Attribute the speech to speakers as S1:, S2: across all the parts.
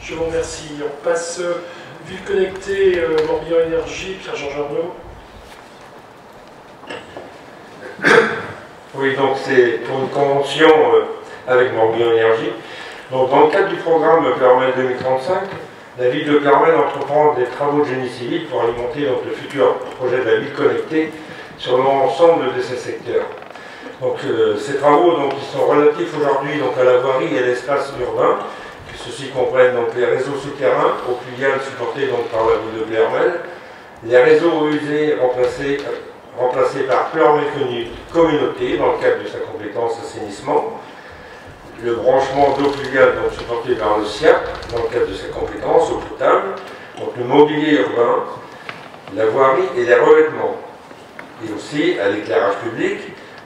S1: Je vous remercie. On passe Ville Connectée, Morbihan Énergie, Pierre-Georges Arnaud.
S2: Oui, donc c'est pour une convention avec Morbihan Énergie. Donc dans le cadre du programme Ploërmel 2035, la ville de Ploërmel entreprend des travaux de génie civil pour alimenter donc, le futur projet de la ville connectée sur l'ensemble de ces secteurs. Donc ces travaux donc, ils sont relatifs aujourd'hui à la voirie et à l'espace urbain. Ceux-ci comprennent donc les réseaux souterrains au fluvial supportés donc, par la ville de Ploërmel, les réseaux usés remplacés par Ploërmel Communauté dans le cadre de sa compétence assainissement, le branchement d'eau fluviale donc, supporté par le SIAP dans le cadre de sa compétence eau potable, donc le mobilier urbain, la voirie et les revêtements, et aussi à l'éclairage public,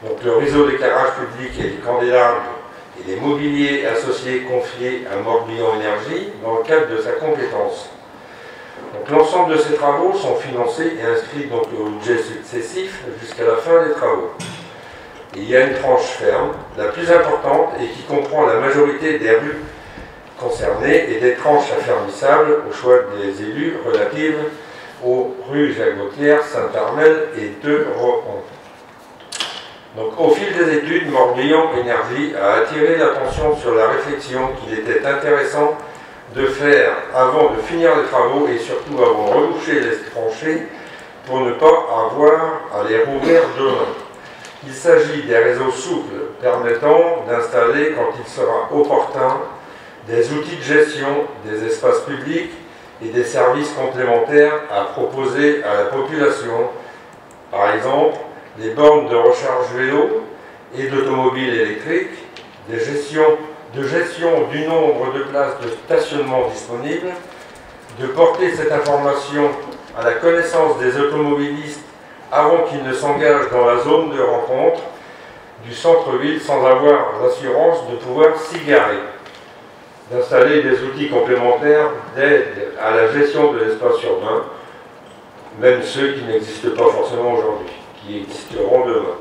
S2: donc le réseau d'éclairage public et les candélabres et les mobiliers associés confiés à Morbihan Énergie dans le cadre de sa compétence. L'ensemble de ces travaux sont financés et inscrits donc, au budget successif jusqu'à la fin des travaux. Il y a une tranche ferme, la plus importante, et qui comprend la majorité des rues concernées et des tranches affermissables au choix des élus relatives aux rues Jacques-Gautière, Saint-Armel et de Rohan. Donc, au fil des études, Morbihan Énergie a attiré l'attention sur la réflexion qu'il était intéressant de faire avant de finir les travaux et surtout avant de reboucher les tranchées pour ne pas avoir à les rouvrir demain. Il s'agit des réseaux souples permettant d'installer, quand il sera opportun, des outils de gestion des espaces publics et des services complémentaires à proposer à la population. Par exemple, les bornes de recharge vélo et d'automobiles électriques, de gestion du nombre de places de stationnement disponibles, de porter cette information à la connaissance des automobilistes avant qu'ils ne s'engagent dans la zone de rencontre du centre-ville sans avoir l'assurance de pouvoir s'y garer, d'installer des outils complémentaires d'aide à la gestion de l'espace urbain, même ceux qui n'existent pas forcément aujourd'hui, qui existeront demain.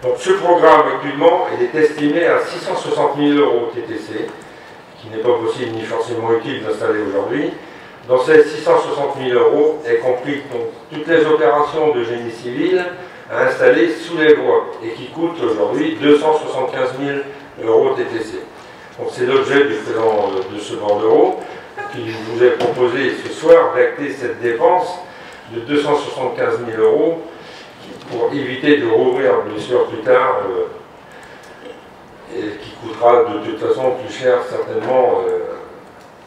S2: Donc ce programme actuellement il est estimé à 660 000 € TTC, qui n'est pas possible ni forcément utile d'installer aujourd'hui. Dans ces 660 000 € est compris donc, toutes les opérations de génie civil à installer sous les voies et qui coûtent aujourd'hui 275 000 € TTC. Donc c'est l'objet de ce bordereau qui vous est proposé ce soir d'acter cette dépense de 275 000 € pour éviter de rouvrir bien sûr plus tard et qui coûtera de toute façon plus cher certainement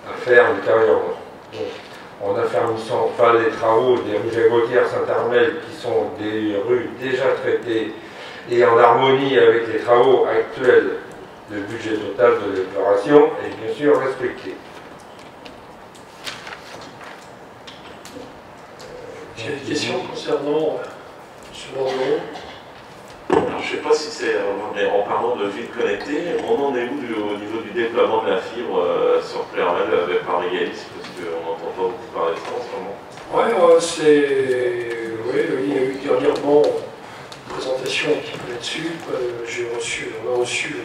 S2: à faire ultérieurement. Donc, en affermissant pas les travaux des rues Jacques-Gautière, Saint-Armel qui sont des rues déjà traitées et en harmonie avec les travaux actuels, le budget total de l'exploration est bien sûr respecté.
S1: J'ai des questions concernant ce bordereau.
S3: Je ne sais pas si c'est, mais en parlant de ville connectée, on en est où au niveau du déploiement de la fibre sur Ploërmel par Mégalis, parce qu'on n'entend pas beaucoup parler de ça en ce moment.
S1: Oui, il y a eu dernièrement une présentation un petit peu là-dessus. On a reçu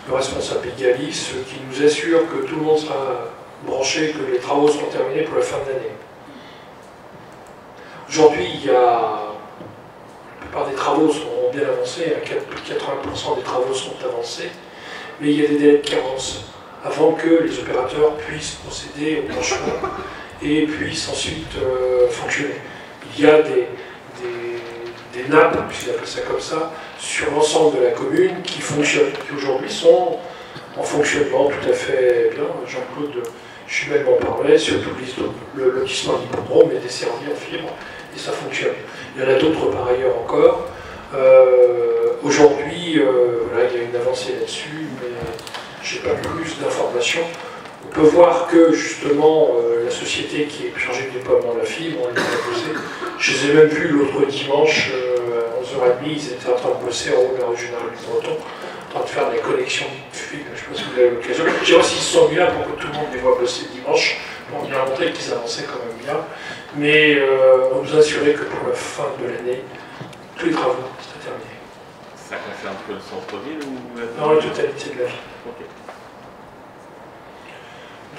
S1: le responsable Mégalis qui nous assure que tout le monde sera branché, que les travaux seront terminés pour la fin de l'année. Aujourd'hui, la plupart des travaux sont bien avancés, plus de 80% des travaux sont avancés, mais il y a des délais de carence avant que les opérateurs puissent procéder au branchement et puissent ensuite fonctionner. Il y a des nappes, puisqu'ils appellent ça comme ça, sur l'ensemble de la commune qui fonctionnent, qui aujourd'hui sont en fonctionnement tout à fait bien. Jean-Claude Chumel m'en parlait, surtout le lotissement d'Hippodrome est desservi en fibre et ça fonctionne. Il y en a d'autres par ailleurs encore. Aujourd'hui, voilà, il y a une avancée là-dessus, mais je n'ai pas plus d'informations. On peut voir que justement la société qui est chargée du déploiement de la fibre, on les a posés. Je les ai même vus l'autre dimanche à 11h30, ils étaient en train de bosser en haut de la rue Général du Breton, en train de faire des connexions de fibre. Je ne sais pas si vous avez l'occasion. Je ne sais pas s'ils se sont mis là pour que tout le monde les voit bosser dimanche, pour bien montrer qu'ils avançaient quand même bien. Mais on nous a assuré que pour la fin de l'année, tous les travaux seraient terminés.
S3: Ça concerne que le centre-ville ou...
S1: Non, la totalité de la ville.
S3: Okay.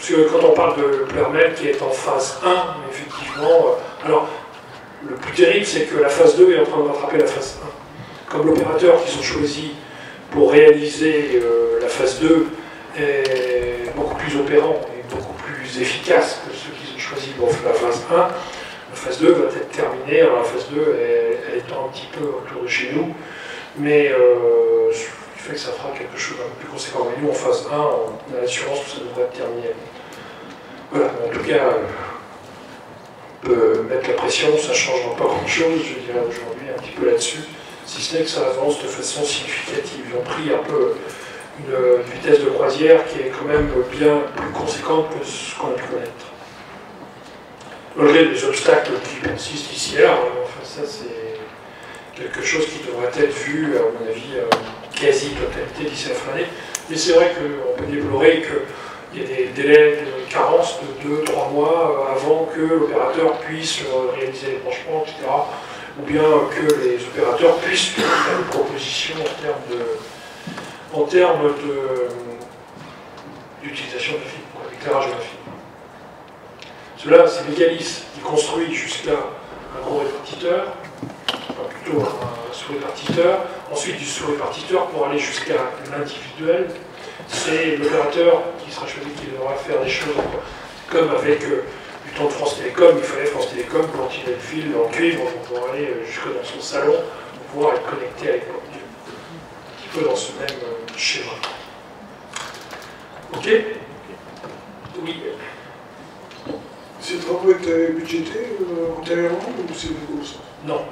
S1: Parce que quand on parle de Ploermel qui est en phase 1, effectivement, alors le plus terrible c'est que la phase 2 est en train de rattraper la phase 1. Comme l'opérateur qu'ils ont choisi pour réaliser la phase 2 est beaucoup plus opérant et beaucoup plus efficace que ceux qu'ils ont choisi pour la phase 1, la phase 2 va être terminée. Alors la phase 2 elle est un petit peu autour de chez nous, mais ce qui fait que ça fera quelque chose d'un peu plus conséquent. Mais nous en phase 1, on a l'assurance que ça devrait être terminé. Voilà, en tout cas, on peut mettre la pression, ça ne changera pas grand-chose, je dirais aujourd'hui un petit peu là-dessus, si ce n'est que ça avance de façon significative. Ils ont pris un peu une vitesse de croisière qui est quand même bien plus conséquente que ce qu'on a pu connaître. Malgré les obstacles qui persistent ici et là, enfin ça c'est quelque chose qui devrait être vu, à mon avis, quasi-totalité d'ici la fin de l'année. Mais c'est vrai qu'on peut déplorer qu'il y ait des délais de carence de 2-3 mois avant que l'opérateur puisse réaliser les branchements, etc. Ou bien que les opérateurs puissent faire des propositions en termes d'utilisation de la fibre, d'éclairage de la fibre. Cela, c'est Mégalis qui construit jusqu'à un gros répartiteur, enfin plutôt un sous-répartiteur, ensuite du sous-répartiteur pour aller jusqu'à l'individuel. C'est l'opérateur qui sera choisi qui devra faire des choses comme avec du temps de France Télécom. Il fallait France Télécom pour tirer le fil en cuivre pour pouvoir aller jusque dans son salon pour pouvoir être connecté avec le produit. Un petit peu dans ce même schéma. Ok? Oui.
S4: Ces travaux étaient budgétés antérieurement ou c'est nouveau ça?
S1: Non.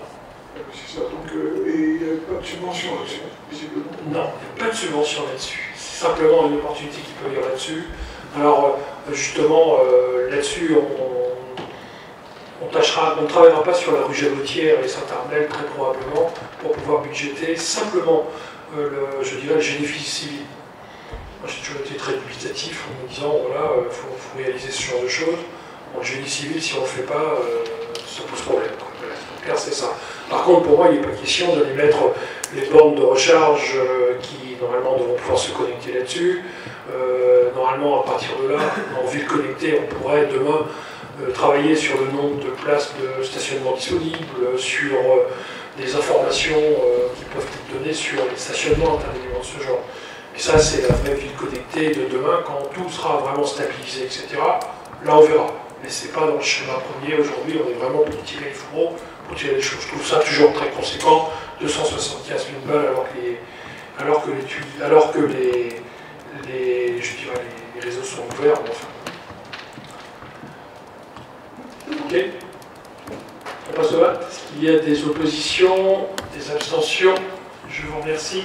S4: C'est ça, donc et il n'y avait pas de subvention là-dessus, visiblement.
S1: Non, il n'y a pas de subvention là-dessus. C'est simplement une opportunité qu'il peut y avoir là-dessus. Alors, justement, là-dessus, on ne travaillera pas sur la rue Jabotière et Saint-Armel, très probablement, pour pouvoir budgéter simplement, je dirais, le génie civil. Moi, j'ai toujours été très dubitatif en me disant, voilà, il faut réaliser ce genre de choses. Bon, le génie civil, si on ne le fait pas, ça pose problème. Voilà, c'est ça. Par contre, pour moi, il n'est pas question d'aller mettre les bornes de recharge qui, normalement, devront pouvoir se connecter là-dessus. Normalement, à partir de là, en ville connectée, on pourrait demain travailler sur le nombre de places de stationnement disponibles, sur des informations qui peuvent être données sur les stationnements intervenants de ce genre. Et ça, c'est la vraie ville connectée de demain, quand tout sera vraiment stabilisé, etc. Là, on verra. Mais c'est pas dans le schéma premier. Aujourd'hui, on est vraiment pour tirer les fourreaux, pour tirer les choses. Je trouve ça toujours très conséquent. 275 000 balles alors que les réseaux sont ouverts. Enfin. Ok. On passe au vote. Est-ce qu'il y a des oppositions, des abstentions? Je vous remercie.